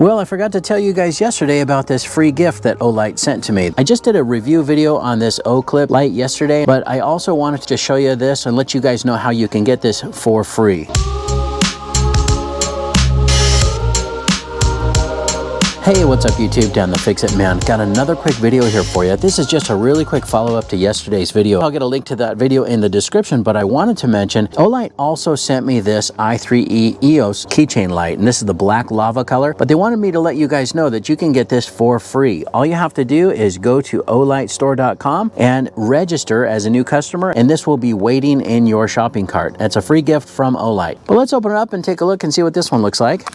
Well, I forgot to tell you guys yesterday about this free gift that Olight sent to me. I just did a review video on this OClip light yesterday, but I also wanted to show you this and let you guys know how you can get this for free. Hey, what's up YouTube? Dan the Fix It Man. Got another quick video here for you. This is just a really quick follow-up to yesterday's video. I'll get a link to that video in the description, but I wanted to mention Olight also sent me this I3E EOS keychain light, and this is the black lava color, but they wanted me to let you guys know that you can get this for free. All you have to do is go to olightstore.com and register as a new customer, and this will be waiting in your shopping cart. It's a free gift from Olight. But let's open it up and take a look and see what this one looks like.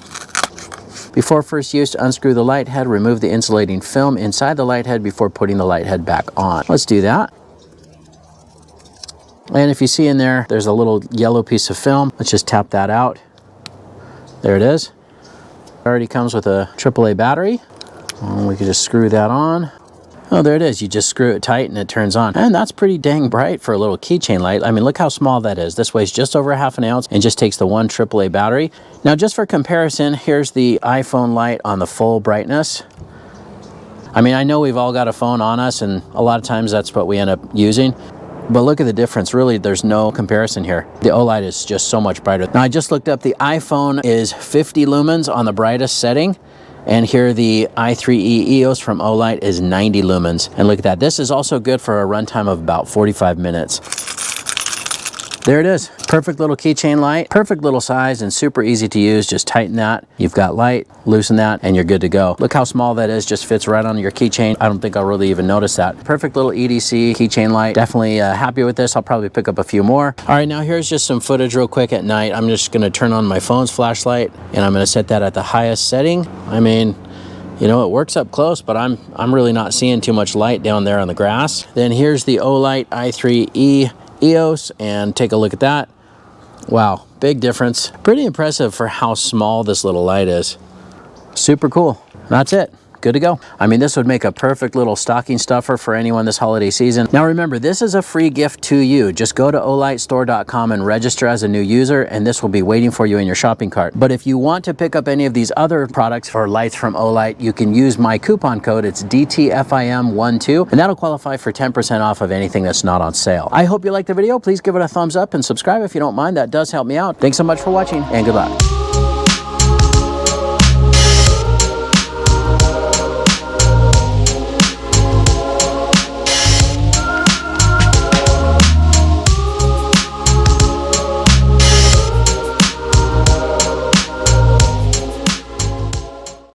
Before first use, unscrew the light head, remove the insulating film inside the light head before putting the light head back on. Let's do that. And if you see in there, there's a little yellow piece of film. Let's just tap that out. There it is. It already comes with a AAA battery. And we can just screw that on. Oh, there it is. You just screw it tight and it turns on. And that's pretty dang bright for a little keychain light. I mean, look how small that is. This weighs just over ½ an ounce and just takes the one AAA battery. Now, just for comparison, here's the iPhone light on the full brightness. I mean, I know we've all got a phone on us, and a lot of times that's what we end up using. But look at the difference. Really, there's no comparison here. The Olight is just so much brighter. Now, I just looked up. The iPhone is 50 lumens on the brightest setting. And here the I3E EOS from Olight is 90 lumens. And look at that. This is also good for a runtime of about 45 minutes. There it is. Perfect little keychain light. Perfect little size and super easy to use. Just tighten that. You've got light, loosen that, and you're good to go. Look how small that is. Just fits right on your keychain. I don't think I'll really even notice that. Perfect little EDC keychain light. Definitely happy with this. I'll probably pick up a few more. All right, now here's just some footage real quick at night. I'm just going to turn on my phone's flashlight, and I'm going to set that at the highest setting. I mean, you know, it works up close, but I'm really not seeing too much light down there on the grass. Then here's the Olight I3E EOS, and take a look at that. Wow, big difference. Pretty impressive for how small this little light is. Super cool. That's it. Good to go. I mean, this would make a perfect little stocking stuffer for anyone this holiday season. Now remember, this is a free gift to you. Just go to olightstore.com and register as a new user, and this will be waiting for you in your shopping cart. But if you want to pick up any of these other products for lights from Olight, you can use my coupon code. It's DTFIM12, and that'll qualify for 10% off of anything that's not on sale. I hope you liked the video. Please give it a thumbs up and subscribe if you don't mind. That does help me out. Thanks so much for watching, and good luck.